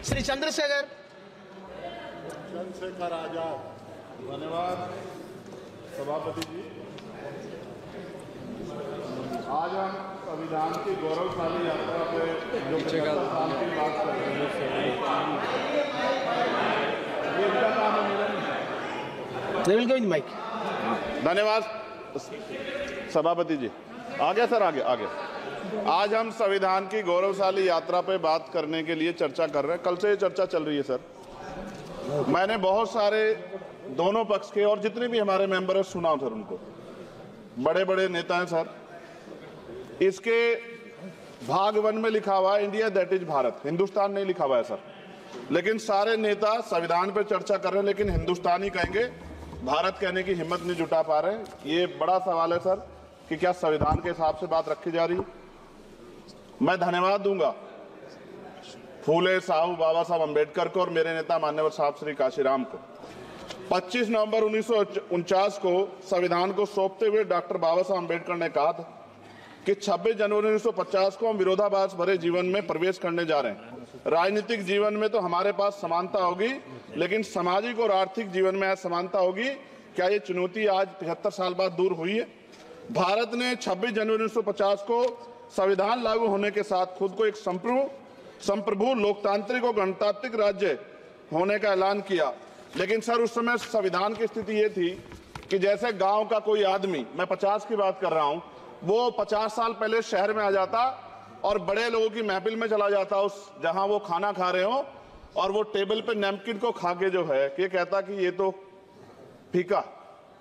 श्री चंद्रशेखर आजाद। धन्यवाद सभापति जी। आज हम संविधान की गौरवशाली यात्रा पे जो 75 साल की बात कर रहे हैं, ये क्या काम है मेरा? धन्यवाद सभापति जी। आगे सर, आगे। आज हम संविधान की गौरवशाली यात्रा पे बात करने के लिए चर्चा कर रहे हैं। कल से ये चर्चा चल रही है सर। मैंने बहुत सारे दोनों पक्ष के और जितने भी हमारे मेंबर हैं सुना सर, उनको बड़े बड़े नेता हैं सर। इसके भाग 1 में लिखा हुआ है India that is Bharat, Hindustan नहीं लिखा हुआ है सर। लेकिन सारे नेता संविधान पे चर्चा कर रहे हैं, लेकिन हिंदुस्तान ही कहेंगे, भारत कहने की हिम्मत नहीं जुटा पा रहे हैं। ये बड़ा सवाल है सर कि क्या संविधान के हिसाब से बात रखी जा रही है। मैं धन्यवाद दूंगा फूले साहू बाबा साहब अम्बेडकर को और मेरे नेता मान्यवर साहब श्री काशीराम को। 25 नवंबर 1949 को संविधान को सौंपते हुए डॉक्टर बाबा साहब अम्बेडकर ने कहा था कि 26 जनवरी 1950 को हम विरोधाभास भरे जीवन में प्रवेश करने जा रहे हैं। राजनीतिक जीवन में तो हमारे पास समानता होगी, लेकिन सामाजिक और आर्थिक जीवन में असमानता होगी। क्या ये चुनौती आज 73 साल बाद दूर हुई है? भारत ने 26 जनवरी 1950 को संविधान लागू होने के साथ खुद को एक संप्रभु लोकतांत्रिक और गणतांत्रिक राज्य होने का ऐलान किया। लेकिन सर उस समय संविधान की स्थिति ये थी कि जैसे गांव का कोई आदमी, मैं 50 की बात कर रहा हूं, वो 50 साल पहले शहर में आ जाता और बड़े लोगों की महफिल में चला जाता, उस जहां वो खाना खा रहे हो, और वो टेबल पे नैपकिन को खा के जो है ये कहता कि ये तो फीका,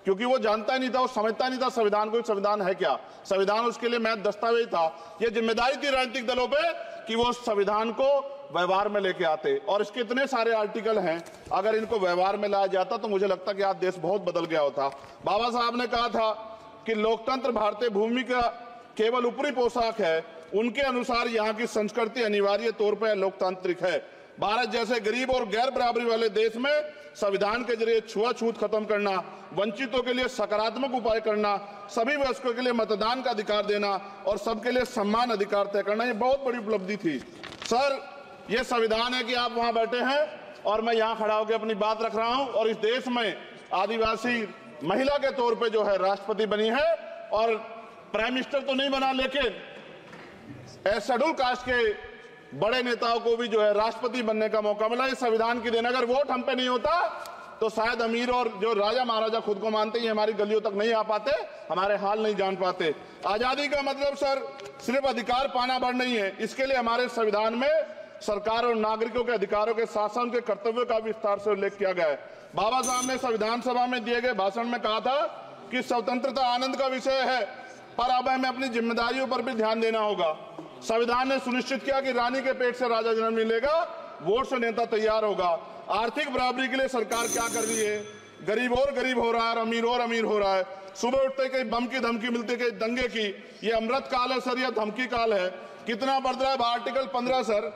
क्योंकि वो जानता ही नहीं था, वो समझता नहीं था संविधान को, संविधान है क्या। संविधान उसके लिए महज दस्तावेज था। ये जिम्मेदारी थी राजनीतिक दलों पे कि वो संविधान को व्यवहार में लेके आते। और इसके इतने सारे आर्टिकल हैं, अगर इनको व्यवहार में लाया जाता तो मुझे लगता कि आज देश बहुत बदल गया होता। बाबा साहब ने कहा था कि लोकतंत्र भारतीय भूमि का केवल ऊपरी पोशाक है। उनके अनुसार यहाँ की संस्कृति अनिवार्य तौर पर लोकतांत्रिक है। भारत जैसे गरीब और गैर बराबरी वाले देश में संविधान के जरिए छुआछूत खत्म करना, वंचितों के लिए सकारात्मक उपाय करना, सभी वयस्कों के लिए मतदान का अधिकार देना और सबके लिए सम्मान अधिकार तय करना, ये बहुत बड़ी उपलब्धि थी सर। ये संविधान है कि आप वहां बैठे हैं और मैं यहाँ खड़ा होकर अपनी बात रख रहा हूं, और इस देश में आदिवासी महिला के तौर पे जो है राष्ट्रपति बनी है, और प्राइम मिनिस्टर तो नहीं बना, लेकिन शेड्यूल कास्ट के बड़े नेताओं को भी जो है राष्ट्रपति बनने का मौका मिला। इस संविधान की देन, अगर वोट हम पे नहीं होता तो शायद अमीर और जो राजा महाराजा खुद को मानते हैं हमारी गलियों तक नहीं आ पाते, हमारे हाल नहीं जान पाते। आजादी का मतलब सर सिर्फ अधिकार पाना भर नहीं है, इसके लिए हमारे संविधान में सरकार और नागरिकों के अधिकारों के साथ साथ उनके कर्तव्यों का विस्तार से उल्लेख किया गया है। बाबा साहब ने संविधान सभा में दिए गए भाषण में कहा था कि स्वतंत्रता आनंद का विषय है, पर अब हमें अपनी जिम्मेदारियों पर भी ध्यान देना होगा। संविधान ने सुनिश्चित किया कि रानी के पेट से राजा जन्म नहीं लेगा, वोट से नेता तैयार होगा। आर्थिक बराबरी के लिए सरकार क्या कर रही है? गरीब और गरीब हो रहा है और अमीर हो रहा है। सुबह उठते कहीं बम की धमकी मिलती, कहीं दंगे की। ये अमृत काल है सर, यह धमकी काल है। कितना बढ़ रहा है आर्टिकल 15 सर।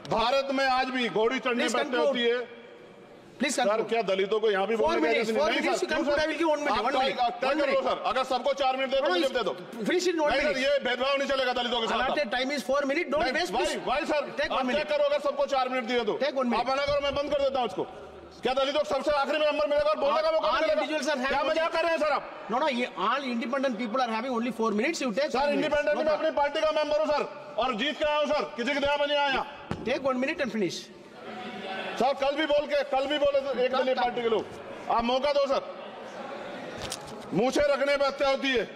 भारत में आज भी घोड़ी चढ़ने बैठते होती है सर। क्या दलितों को यहाँ भी बोलने का नहीं सर? अगर सबको 4 मिनट दे दो, मुझे दे दो। ये भेदभाव नहीं चलेगा दलितों के साथ। Time is 4 minute, don't waste. भाई सर आप क्या करो, अगर सबको 4 मिनट दिए तो आप मना करो, मैं बंद कर देता हूँ उसको। क्या दलितों को सबसे आखिरी में नंबर मिलेगा और बोलने का मौका मिलेगा? क्या मजाक कर रहे हैं सर आप? नो, ये all independent people are having only 4 minutes. You take sir. Independent में अपनी पार्टी का मेंबर हूँ सर, और जीत के आया हूँ सर, किसी की दया में नहीं आया। Take 1 minute and finish sir. कल भी बोले एक दलीय पार्टी के लोग, आप मौका दो सर। मूछे रखने पर हत्या होती है,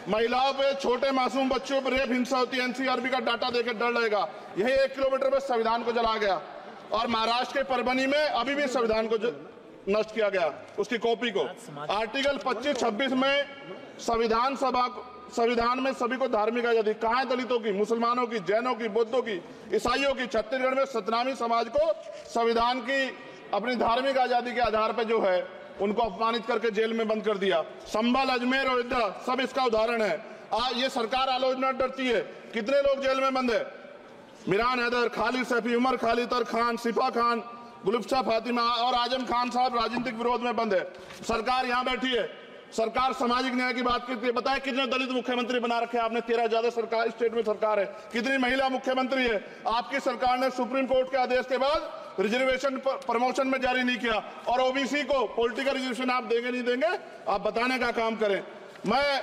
महिलाओं पे, छोटे मासूम बच्चों पर रेप हिंसा होती है। एनसीआरबी का डाटा देकर डर लगेगा। यही 1 किलोमीटर में संविधान को जला गया, और महाराष्ट्र के परभनी में अभी भी संविधान को नष्ट किया गया, उसकी कॉपी को। आर्टिकल 25-26 में संविधान में सभी को धार्मिक आजादी। कहाँ है दलितों की, मुसलमानों की, जैनों की, बौद्धों की, ईसाइयों की? छत्तीसगढ़ में सतनामी समाज को संविधान की अपनी धार्मिक आजादी के आधार पर जो है उनको अपमानित करके जेल में बंद कर दिया। संभल, अजमेर, अयोध्या सब इसका उदाहरण है। आज ये सरकार आलोचना डरती है। कितने लोग जेल में बंद है? मिरान हैदर, खालिद सैफी, उमर खालिद खान, सिफा खान, गुलफ्ता फातिमा और आजम खान साहब राजनीतिक विरोध में बंद है। सरकार यहाँ बैठी है, सरकार सामाजिक न्याय की बात करती है। बताए कितने दलित मुख्यमंत्री बना रखे हैं आपने? 13 ज्यादा स्टेट में सरकार है। कितनी महिला मुख्यमंत्री है? आपकी सरकार ने सुप्रीम कोर्ट के आदेश के बाद रिजर्वेशन प्रमोशन में जारी नहीं किया, और ओबीसी को पॉलिटिकल रिजर्वेशन आप देंगे नहीं देंगे, आप बताने का काम करें। मैं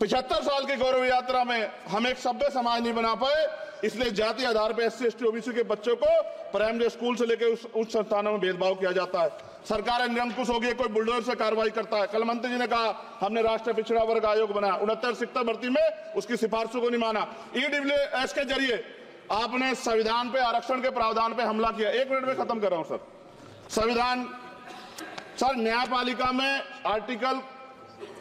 75 साल की गौरव यात्रा में हम एक सभ्य समाज नहीं बना पाए, इसलिए जाति आधार पर SC ST OBC के बच्चों को प्राइमरी स्कूल से लेकर उच्च संस्थानों में भेदभाव किया जाता है। सरकार निरंकुश हो गई, कोई बुलडोजर से कार्रवाई करता है। कल मंत्री जी ने कहा हमने राष्ट्रीय पिछड़ा वर्ग आयोग बनाया, 69 शिक्षक भर्ती में उसकी सिफारिशों को नहीं माना। EWS के जरिए आपने संविधान पे आरक्षण के प्रावधान पे हमला किया। 1 मिनट में खत्म कर रहा हूं सर। संविधान सर न्यायपालिका में आर्टिकल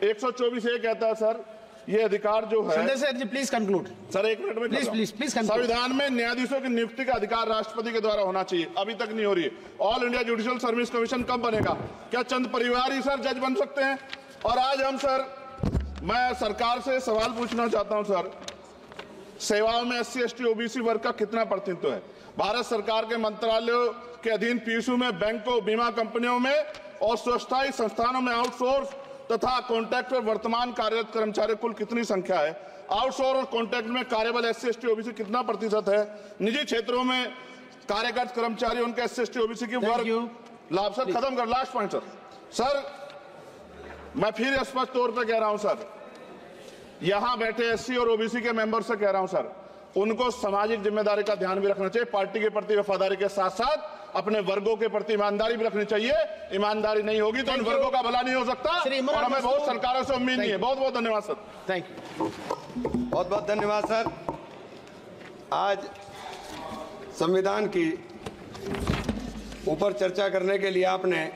124 ये कहता है सर, ये अधिकार जो है, Sanjay sir ji please conclude sir 1 minute में प्लीज संविधान में न्यायाधीशों की नियुक्ति का अधिकार राष्ट्रपति के द्वारा होना चाहिए, अभी तक नहीं हो रही है। All India judicial service commission कब बनेगा? क्या चंद परिवार ही सर जज बन सकते हैं? और आज हम सर, मैं सरकार से सवाल पूछना चाहता हूं सर, सेवाओं में SC ST OBC वर्ग का कितना प्रतिनिधित्व है? भारत सरकार के मंत्रालयों के अधीन PSU में, बैंकों, बीमा कंपनियों में और स्वच्छता संस्थानों में आउटसोर्स तथा कॉन्ट्रैक्ट पर वर्तमान कार्यरत कर्मचारी कुल कितनी संख्या है? आउटसोर्स और कॉन्ट्रैक्ट में कार्यबल SC ST OBC कितना प्रतिशत है? निजी क्षेत्रों में कार्यरत कर्मचारी उनके SC ST OBC की वर्ग लाभ। सर खत्म कर, लास्ट पॉइंट सर मैं फिर स्पष्ट तौर पर कह रहा हूं सर, यहां बैठे SC और OBC के मेंबर से कह रहा हूं सर, उनको सामाजिक जिम्मेदारी का ध्यान भी रखना चाहिए। पार्टी के प्रति वफादारी के साथ साथ अपने वर्गों के प्रति ईमानदारी भी रखनी चाहिए। ईमानदारी नहीं होगी तो इन वर्गों का भला नहीं हो सकता, और हमें बहुत सरकारों से उम्मीद नहीं है। बहुत बहुत धन्यवाद सर। थैंक यू, बहुत बहुत धन्यवाद सर। आज संविधान की ऊपर चर्चा करने के लिए आपने